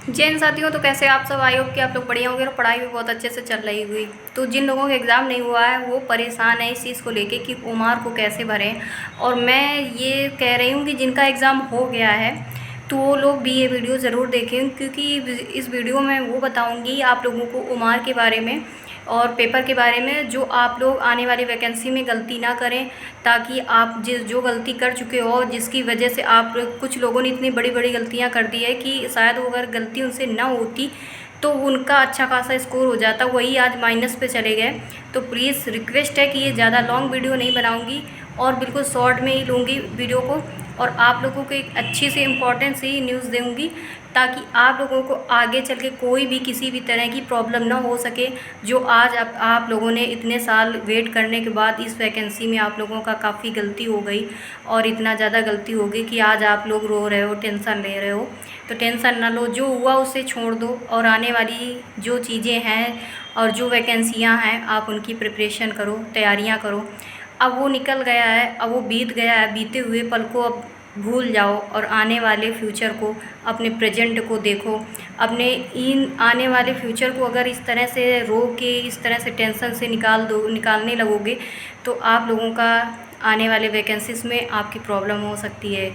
जय हिंद साथियों। तो कैसे आप सब? आई होप कि आप लोग बढ़िया होंगे और पढ़ाई भी बहुत अच्छे से चल रही हुई। तो जिन लोगों का एग्ज़ाम नहीं हुआ है वो परेशान है इस चीज़ को लेके कि ओमार को कैसे भरें। और मैं ये कह रही हूँ कि जिनका एग्ज़ाम हो गया है तो वो लोग भी ये वीडियो ज़रूर देखें, क्योंकि इस वीडियो में वो बताऊँगी आप लोगों को ओमार के बारे में और पेपर के बारे में, जो आप लोग आने वाली वैकेंसी में गलती ना करें, ताकि आप जो गलती कर चुके हो, जिसकी वजह से आप कुछ लोगों ने इतनी बड़ी बड़ी गलतियां कर दी है कि शायद वो अगर गलती उनसे ना होती तो उनका अच्छा खासा स्कोर हो जाता, वही आज माइनस पे चले गए। तो प्लीज़ रिक्वेस्ट है कि ये ज़्यादा लॉन्ग वीडियो नहीं बनाऊंगी और बिल्कुल शॉर्ट में ही लूँगी वीडियो को, और आप लोगों को एक अच्छी सी इम्पोर्टेंट सी न्यूज़ दूँगी ताकि आप लोगों को आगे चल के कोई भी किसी भी तरह की प्रॉब्लम ना हो सके। जो आज आप लोगों ने इतने साल वेट करने के बाद इस वैकेंसी में आप लोगों का काफ़ी गलती हो गई, और इतना ज़्यादा गलती हो गई कि आज आप लोग रो रहे हो, टेंशन ले रहे हो। तो टेंशन ना लो, जो हुआ उसे छोड़ दो और आने वाली जो चीज़ें हैं और जो वैकेंसियाँ हैं आप उनकी प्रिपरेशन करो, तैयारियाँ करो। अब वो निकल गया है, अब वो बीत गया है, बीते हुए पल को अब भूल जाओ और आने वाले फ्यूचर को, अपने प्रेजेंट को देखो। अपने इन आने वाले फ्यूचर को अगर इस तरह से रो के, इस तरह से टेंशन से निकालने लगोगे तो आप लोगों का आने वाले वैकेंसीज़ में आपकी प्रॉब्लम हो सकती है।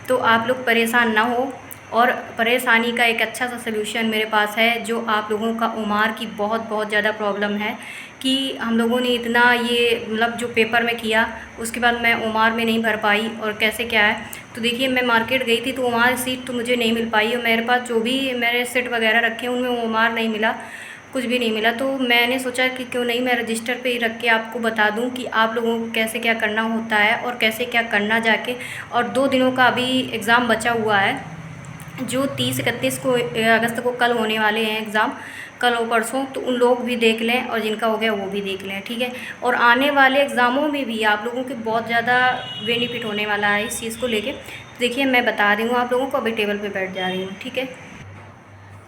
तो आप लोग परेशान ना हो, और परेशानी का एक अच्छा सा सलूशन मेरे पास है। जो आप लोगों का ओमार की बहुत बहुत ज़्यादा प्रॉब्लम है कि हम लोगों ने इतना ये मतलब जो पेपर में किया उसके बाद मैं ओमार में नहीं भर पाई और कैसे क्या है। तो देखिए, मैं मार्केट गई थी तो ओमार सीट तो मुझे नहीं मिल पाई, और मेरे पास जो भी मेरे सेट वगैरह रखे हैं उनमें ओमार नहीं मिला, कुछ भी नहीं मिला। तो मैंने सोचा कि क्यों नहीं मैं रजिस्टर पे ही रख के आपको बता दूं कि आप लोगों को कैसे क्या करना होता है और कैसे क्या करना जाके। और 2 दिनों का अभी एग्ज़ाम बचा हुआ है, जो 30-31 को अगस्त को कल होने वाले हैं एग्ज़ाम, कल और परसों। तो उन लोग भी देख लें और जिनका हो गया वो भी देख लें, ठीक है। और आने वाले एग्ज़ामों में भी आप लोगों के बहुत ज़्यादा बेनिफिट होने वाला है इस चीज़ को लेके। देखिए, मैं बता रही हूँ आप लोगों को, अभी टेबल पे बैठ जा रही हूँ, ठीक है।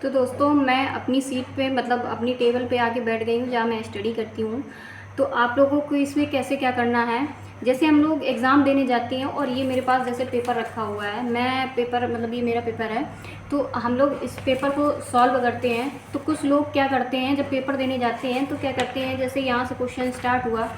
तो दोस्तों, मैं अपनी सीट पे मतलब अपनी टेबल पे आके बैठ गई हूँ जहाँ मैं स्टडी करती हूँ। तो आप लोगों को इसमें कैसे क्या करना है, जैसे हम लोग एग्ज़ाम देने जाते हैं और ये मेरे पास जैसे पेपर रखा हुआ है, मैं पेपर मतलब ये मेरा पेपर है, तो हम लोग इस पेपर को सॉल्व करते हैं। तो कुछ लोग क्या करते हैं, जब पेपर देने जाते हैं तो क्या करते हैं, जैसे यहाँ से क्वेश्चन स्टार्ट हुआ,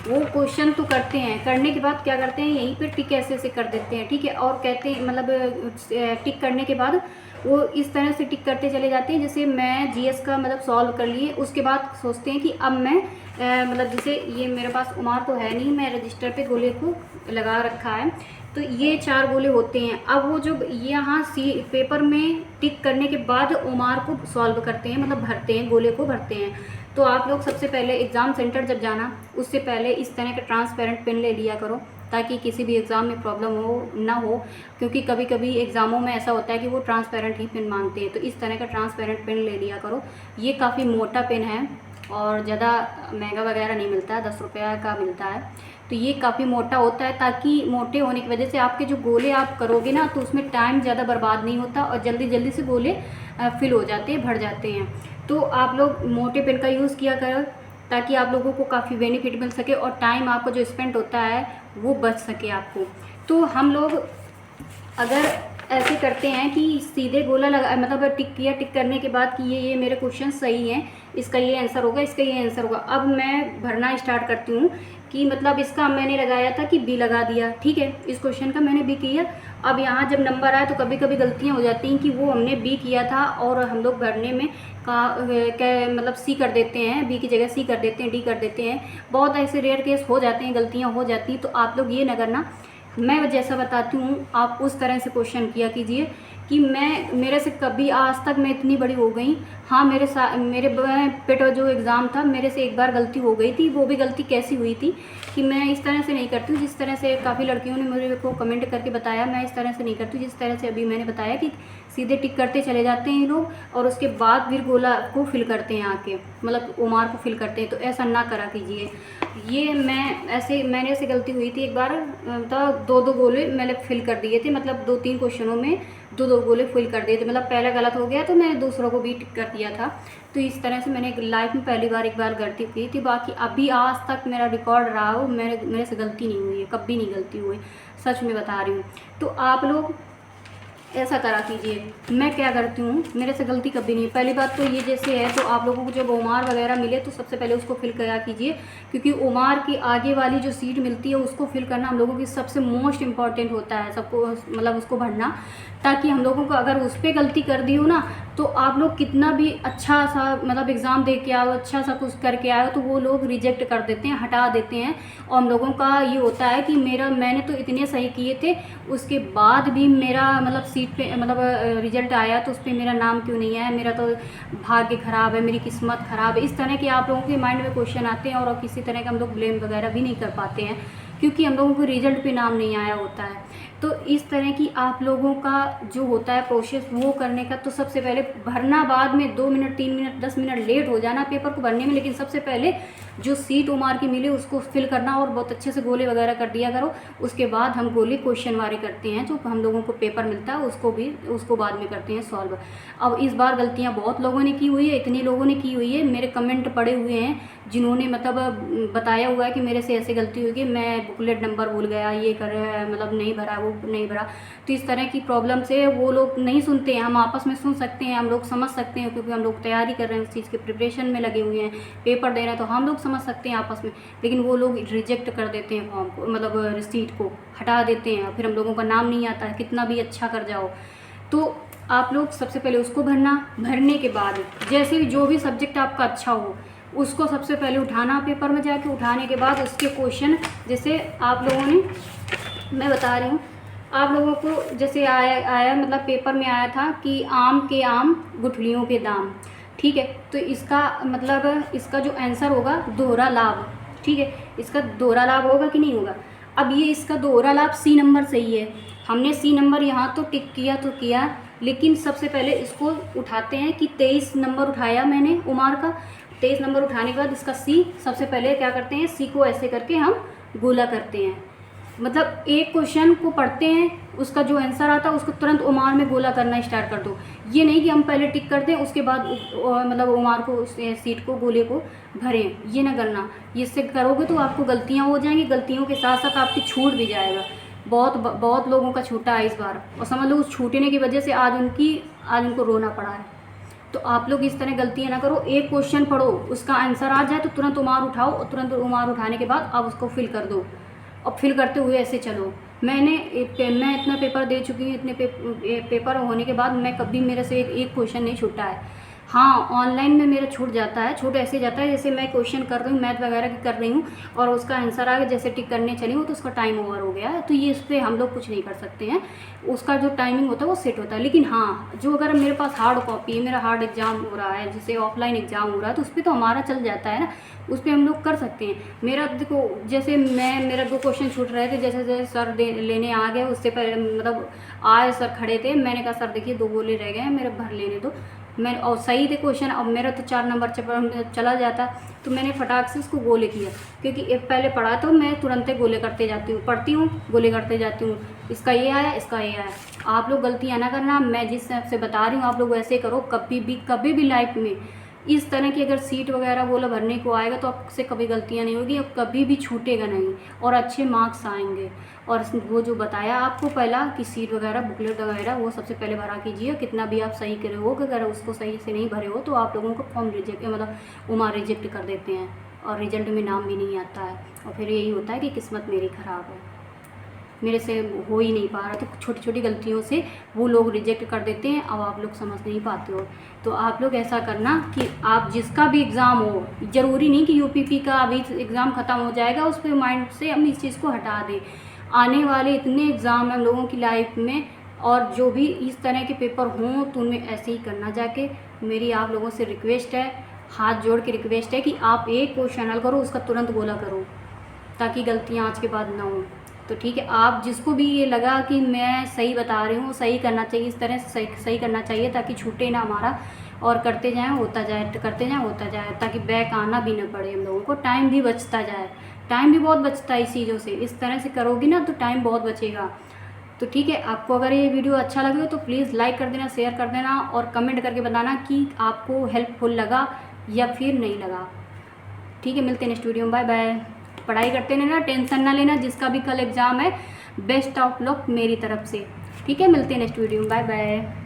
वो क्वेश्चन तो करते हैं, करने के बाद क्या करते हैं, यहीं पे टिक ऐसे ऐसे कर देते हैं, ठीक है। और कहते हैं मतलब टिक करने के बाद वो इस तरह से टिक करते चले जाते हैं, जैसे मैं जीएस का मतलब सॉल्व कर लिए, उसके बाद सोचते हैं कि अब मैं मतलब जैसे ये मेरे पास उमार तो है नहीं, मैं रजिस्टर पे गोले को लगा रखा है, तो ये 4 गोले होते हैं। अब वो जो यहाँ सी पेपर में टिक करने के बाद उमार को सॉल्व करते हैं, मतलब भरते हैं, गोले को भरते हैं। तो आप लोग सबसे पहले एग्ज़ाम सेंटर जब जाना उससे पहले इस तरह का ट्रांसपेरेंट पेन ले लिया करो, ताकि किसी भी एग्ज़ाम में प्रॉब्लम ना हो। क्योंकि कभी कभी एग्ज़ामों में ऐसा होता है कि वो ट्रांसपेरेंट ही पेन मांगते हैं, तो इस तरह का ट्रांसपेरेंट पेन ले लिया करो। ये काफ़ी मोटा पेन है और ज़्यादा महंगा वगैरह नहीं मिलता है, 10 रुपये का मिलता है। तो ये काफ़ी मोटा होता है, ताकि मोटे होने की वजह से आपके जो गोले आप करोगे ना तो उसमें टाइम ज़्यादा बर्बाद नहीं होता और जल्दी जल्दी से गोले फिल हो जाते हैं, भर जाते हैं। तो आप लोग मोटे पेन का यूज़ किया करो, ताकि आप लोगों को काफ़ी बेनिफिट मिल सके और टाइम आपका जो स्पेंड होता है वो बच सके आपको। तो हम लोग अगर ऐसे करते हैं कि सीधे गोला लगा मतलब टिक किया, टिक करने के बाद कि ये मेरे क्वेश्चन सही हैं, इसका ये आंसर होगा, इसका ये आंसर होगा। अब मैं भरना स्टार्ट करती हूँ कि मतलब इसका मैंने लगाया था कि बी लगा दिया, ठीक है, इस क्वेश्चन का मैंने बी किया। अब यहाँ जब नंबर आए तो कभी कभी गलतियाँ हो जाती हैं कि वो हमने बी किया था और हम लोग भरने में मतलब सी कर देते हैं, बी की जगह सी कर देते हैं, डी कर देते हैं। बहुत ऐसे रेयर केस हो जाते हैं, गलतियाँ हो जाती हैं। तो आप लोग ये ना करना, मैं जैसा बताती हूँ आप उस तरह से क्वेश्चन किया कीजिए कि मेरे से कभी आज तक मैं इतनी बड़ी हो गई। हाँ, मेरे पेट जो एग्ज़ाम था मेरे से एक बार गलती हो गई थी, वो भी गलती कैसी हुई थी कि मैं इस तरह से नहीं करती हूँ जिस तरह से काफ़ी लड़कियों ने मेरे को कमेंट करके बताया। मैं इस तरह से नहीं करती हूँ जिस तरह से अभी मैंने बताया कि सीधे टिक करते चले जाते हैं ये लोग और उसके बाद फिर गोला को फिल करते हैं आके, मतलब उमार को फिल करते हैं। तो ऐसा ना करा कीजिए। ये मैंने ऐसे गलती हुई थी एक बार, तो 2-2 गोले मैंने फिल कर दिए थे, मतलब 2-3 क्वेश्चनों में 2-2 गोले फिल कर दिए थे। मतलब पहला गलत हो गया तो मैंने दूसरों को भी टिक कर दिया था। तो इस तरह से मैंने लाइफ में पहली बार एक बार गलती की थी। बाकी अभी आज तक मेरा रिकॉर्ड रहा हो, मेरे से गलती नहीं हुई है, कभी नहीं गलती हुई, सच में बता रही हूँ। तो आप लोग ऐसा करा कीजिए। मैं क्या करती हूँ, मेरे से गलती कभी नहीं। पहली बात तो ये जैसे है, तो आप लोगों को जब ओमार वगैरह मिले तो सबसे पहले उसको फिल करा कीजिए, क्योंकि ओमार की आगे वाली जो सीट मिलती है उसको फिल करना हम लोगों की सबसे मोस्ट इम्पॉर्टेंट होता है, सबको मतलब उसको भरना, ताकि हम लोगों को अगर उस पर गलती कर दी हो ना, तो आप लोग कितना भी अच्छा सा मतलब एग्ज़ाम दे के आओ, अच्छा सा कुछ करके आओ, तो वो लोग रिजेक्ट कर देते हैं, हटा देते हैं। और हम लोगों का ये होता है कि मैंने तो इतने सही किए थे, उसके बाद भी मेरा मतलब सीट पे मतलब रिजल्ट आया तो उस पर मेरा नाम क्यों नहीं आया, मेरा तो भाग्य ख़राब है, मेरी किस्मत ख़राब है। इस तरह के आप लोगों के माइंड में क्वेश्चन आते हैं, और किसी तरह का हम लोग ब्लेम वगैरह भी नहीं कर पाते हैं, क्योंकि हम लोगों को रिजल्ट पे नाम नहीं आया होता है। तो इस तरह की आप लोगों का जो होता है प्रोसेस वो करने का, तो सबसे पहले भरना, बाद में 2 मिनट 3 मिनट 10 मिनट लेट हो जाना पेपर को भरने में, लेकिन सबसे पहले जो सीट ओमार की मिले उसको फिल करना, और बहुत अच्छे से गोले वगैरह कर दिया करो। उसके बाद हम गोले क्वेश्चन वाले करते हैं, जो हम लोगों को पेपर मिलता है उसको बाद में करते हैं सॉल्व। अब इस बार गलतियाँ बहुत लोगों ने की हुई है, इतनी लोगों ने की हुई है, मेरे कमेंट पड़े हुए हैं जिन्होंने मतलब बताया हुआ है कि मेरे से ऐसे गलती हुई कि मैं बुकलेट नंबर भूल गया, ये कर मतलब नहीं भरा, वो नहीं भरा। तो इस तरह की प्रॉब्लम से वो लोग नहीं सुनते हैं, हम आपस में सुन सकते हैं, हम लोग समझ सकते हैं, क्योंकि हम लोग तैयारी कर रहे हैं, उस चीज़ के प्रिपरेशन में लगे हुए हैं, पेपर दे रहे हैं, तो हम लोग समझ सकते हैं आपस में। लेकिन वो लोग रिजेक्ट कर देते हैं फॉर्म को, मतलब रिसीट को हटा देते हैं, फिर हम लोगों का नाम नहीं आता है, कितना भी अच्छा कर जाओ। तो आप लोग सबसे पहले उसको भरने के बाद जैसे भी जो भी सब्जेक्ट आपका अच्छा हो उसको सबसे पहले उठाना, पेपर में जाके उठाने के बाद उसके क्वेश्चन, जैसे आप लोगों ने, मैं बता रही हूँ आप लोगों को, जैसे आया मतलब पेपर में आया था कि आम के आम गुठलियों के दाम, ठीक है। तो इसका मतलब इसका जो आंसर होगा दोहरा लाभ, ठीक है, इसका दोहरा लाभ होगा कि नहीं होगा। अब ये इसका दोहरा लाभ सी नंबर सही है, हमने सी नंबर यहाँ तो टिक किया तो किया, लेकिन सबसे पहले इसको उठाते हैं कि 23 नंबर उठाया मैंने उमार का। 23 नंबर उठाने के बाद इसका सी, सबसे पहले क्या करते हैं, सी को ऐसे करके हम गोला करते हैं, मतलब एक क्वेश्चन को पढ़ते हैं, उसका जो आंसर आता है उसको तुरंत उमार में गोला करना स्टार्ट कर दो। ये नहीं कि हम पहले टिक करते हैं उसके बाद मतलब उमार को, सीट को, गोले को भरें, ये ना करना। इससे करोगे तो आपको गलतियाँ हो जाएंगी, गलतियों के साथ साथ आपकी छूट भी जाएगा। बहुत लोगों का छूटा है इस बार, और समझ लो उस छूटने की वजह से आज उनको रोना पड़ा है। तो आप लोग इस तरह गलतियाँ ना करो, एक क्वेश्चन पढ़ो, उसका आंसर आ जाए तो तुरंत उमार उठाओ, और तुरंत उमार उठाने के बाद आप उसको फिल कर दो, और फिल करते हुए ऐसे चलो। मैं इतना पेपर दे चुकी हूँ, इतने पेपर होने के बाद मैं कभी मेरे से एक क्वेश्चन नहीं छूटा है। हाँ, ऑनलाइन में मेरा छूट जाता है, छूट ऐसे जाता है जैसे मैं क्वेश्चन कर रही हूँ, मैथ वगैरह की कर रही हूँ, और उसका आंसर आ गया, जैसे टिक करने चली हूँ तो उसका टाइम ओवर हो गया है, तो ये इस पर हम लोग कुछ नहीं कर सकते हैं, उसका जो टाइमिंग होता है वो सेट होता है। लेकिन हाँ, जो अगर मेरे पास हार्ड कॉपी है, मेरा हार्ड एग्ज़ाम हो रहा है, जैसे ऑफलाइन एग्ज़ाम हो रहा है, तो उस पर तो हमारा चल जाता है ना, उस पर हम लोग कर सकते हैं। मेरा देखो, जैसे मेरा 2 क्वेश्चन छूट रहे थे, जैसे जैसे सर लेने आ गए, उससे पहले मतलब आए सर खड़े थे, मैंने कहा सर देखिए 2 गोले रह गए हैं, मेरे भर लेने दो। मैं और सही थे क्वेश्चन, अब मेरा तो 4 नंबर चला जाता, तो मैंने फटाक से उसको गोले किया, क्योंकि एक पहले पढ़ा तो मैं तुरंत गोले करते जाती हूँ, पढ़ती हूँ गोले करते जाती हूँ, इसका ये आया, इसका ये आया। आप लोग गलतियाँ ना करना, मैं जिस हिसाब से बता रही हूँ आप लोग वैसे करो। कभी भी लाइफ में इस तरह की अगर सीट वगैरह गोला भरने को आएगा तो आपसे कभी गलतियाँ नहीं होगी, और कभी भी छूटेगा नहीं, और अच्छे मार्क्स आएंगे। और वो जो बताया आपको पहला कि सीट वगैरह, बुकलेट वगैरह, वो सबसे पहले भरा कीजिए। कितना भी आप सही करे हो, अगर उसको सही से नहीं भरे हो तो आप लोगों को फॉर्म रिजेक्ट, मतलब उमार रिजेक्ट कर देते हैं, और रिजल्ट में नाम भी नहीं आता है, और फिर यही होता है कि किस्मत मेरी ख़राब है, मेरे से हो ही नहीं पा रहा। तो छोटी छोटी गलतियों से वो लोग रिजेक्ट कर देते हैं, अब आप लोग समझ नहीं पाते हो। तो आप लोग ऐसा करना कि आप जिसका भी एग्ज़ाम हो, ज़रूरी नहीं कि यूपीपी का अभी एग्ज़ाम ख़त्म हो जाएगा उस पर माइंड से हम इस चीज़ को हटा दें। आने वाले इतने एग्ज़ाम हैं हम लोगों की लाइफ में, और जो भी इस तरह के पेपर हों तो उनमें ऐसे ही करना जाके। मेरी आप लोगों से रिक्वेस्ट है, हाथ जोड़ के रिक्वेस्ट है कि आप एक क्वेश्चन हल करो, उसका तुरंत गोला करो, ताकि गलतियाँ आज के बाद ना हो। तो ठीक है, आप जिसको भी ये लगा कि मैं सही बता रही हूँ, सही करना चाहिए, इस तरह से सही करना चाहिए, ताकि छूटे ना हमारा, और करते जाएं होता जाए, करते जाएं होता जाए, ताकि बैक आना भी ना पड़े हम लोगों को, टाइम भी बचता जाए। टाइम भी बहुत बचता है इस चीज़ों से, इस तरह से करोगी ना तो टाइम बहुत बचेगा। तो ठीक है, आपको अगर ये वीडियो अच्छा लगे तो प्लीज़ लाइक कर देना, शेयर कर देना, और कमेंट करके बताना कि आपको हेल्पफुल लगा या फिर नहीं लगा। ठीक है, मिलते हैं नेक्स्ट वीडियो में, बाय बाय। पढ़ाई करते रहना, टेंशन ना लेना, जिसका भी कल एग्ज़ाम है बेस्ट ऑफ लक मेरी तरफ से। ठीक है, मिलते हैं नेक्स्ट वीडियो में, बाय बाय।